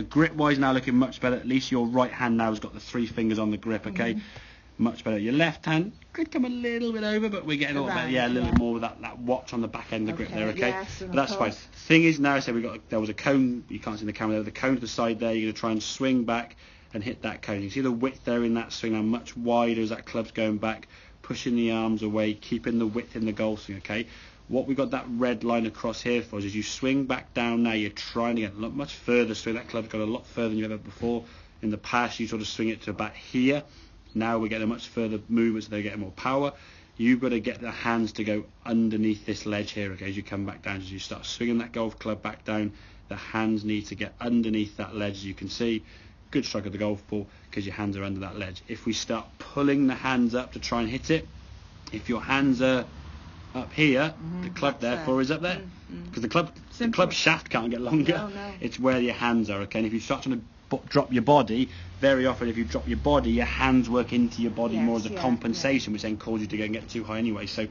So grip wise now looking much better. At least your right hand now has got the 3 fingers on the grip, okay? Much better. Your left hand could come a little bit over, but we're getting a little bit, a little bit more with that watch on the back end of the grip there, okay? Yes, but that's fine. Thing is now, so there was a cone, you can't see in the camera there, the cone to the side there, you're going to try and swing back and hit that cone. You see the width there in that swing now, much wider as that club's going back, pushing the arms away, keeping the width in the golf swing, okay? What we've got that red line across here for is as you swing back down now, you're trying to get a lot much further swing. That club's got a lot further than you've ever before. In the past, you sort of swing it to about here. Now we're getting a much further movement, so they're getting more power. You've got to get the hands to go underneath this ledge here, okay, as you come back down. As you start swinging that golf club back down, the hands need to get underneath that ledge, as you can see. Good stroke of the golf ball, because your hands are under that ledge. If we start pulling the hands up to try and hit it, if your hands are up here, the club therefore is up there. Because the club shaft can't get longer. No. It's where your hands are, okay? And if you start trying to drop your body, very often if you drop your body, your hands work into your body more as a compensation, which then causes you to go and get too high anyway. So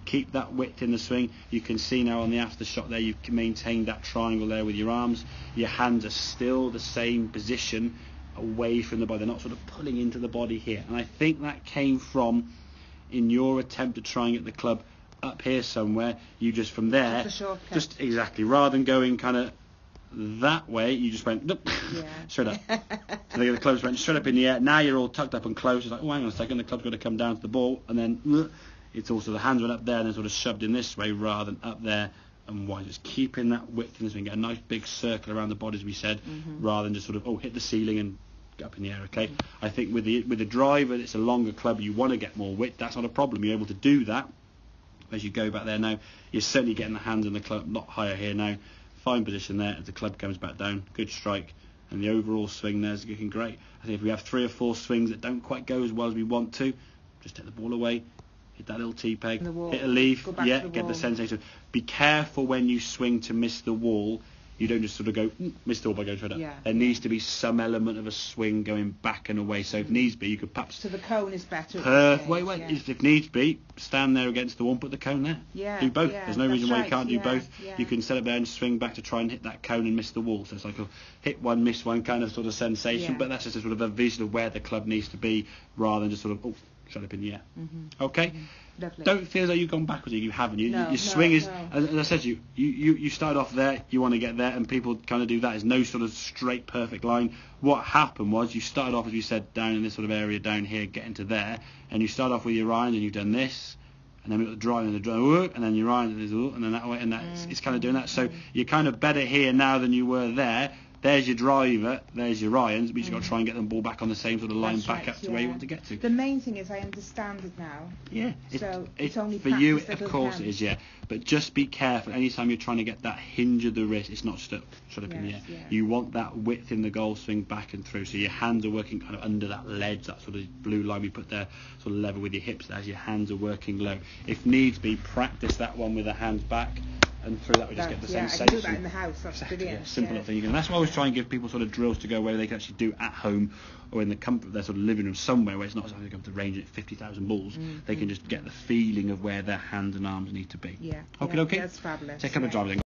keep that width in the swing. You can see now on the after shot there, you've maintained that triangle there with your arms. Your hands are still the same position away from the body. They're not sort of pulling into the body here. And I think that came from, in your attempt to try and get the club up here somewhere, you just from there, just exactly, rather than going kind of that way, you just went straight up. So the clubs went straight up in the air. Now you're all tucked up and close. It's like, oh, hang on a second, the club's got to come down to the ball, and then it's also the hands went up there and then sort of shoved in this way rather than up there and wide. Just keeping that width in this way, get a nice big circle around the body, as we said, rather than just sort of hit the ceiling and get up in the air. Okay, I think with the driver, it's a longer club. You want to get more width. That's not a problem. You're able to do that as you go back there. Now you're certainly getting the hands in the club a lot higher here now. Fine position there as the club comes back down. Good strike, and the overall swing there is looking great. I think if we have 3 or 4 swings that don't quite go as well as we want to, just take the ball away, hit that little tee peg, hit a leaf, get the sensation. Be careful when you swing to miss the wall. You don't just sort of go miss the wall by going straight up. There needs to be some element of a swing going back and away. So if needs be, you could perhaps. So the cone is better. If needs be, stand there against the wall, put the cone there. Do both. There's no reason why you can't do both. You can set up there and swing back to try and hit that cone and miss the wall. So it's like a hit one, miss one kind of sort of sensation. But that's just a sort of a vision of where the club needs to be, rather than just sort of straight up in the air. Okay. Lovely. Don't feel as though you've gone backwards. You haven't. Your swing is, as I said, you start off there. You want to get there, and people kind of do that. There's no sort of straight, perfect line. What happened was you started off, as you said, down in this sort of area down here, getting to there, and you start off with your irons, and you've done this, and then we've got the drive and the drive, and then your irons, and then that way, and it's kind of doing that. So you're kind of better here now than you were there. There's your driver, there's your irons, but you've got to try and get them ball back on the same sort of line up to where you want to get to. The main thing is I understand it now. Yeah, it's only for you, of course it is, but just be careful. Anytime you're trying to get that hinge of the wrist, it's not straight up in the air. You want that width in the golf swing back and through, so your hands are working kind of under that ledge, that sort of blue line we put there, sort of level with your hips as your hands are working low. If needs be, practice that one with the hands back. And through that we just get the sensation. I can do that in the house. That's brilliant. Simple little thing. And that's why I always try and give people sort of drills to go where they can actually do at home or in the comfort of their sort of living room somewhere where it's not as if they come to range at 50,000 balls. They can just get the feeling of where their hands and arms need to be. Okay. Okay. That's fabulous. Take a couple of drives.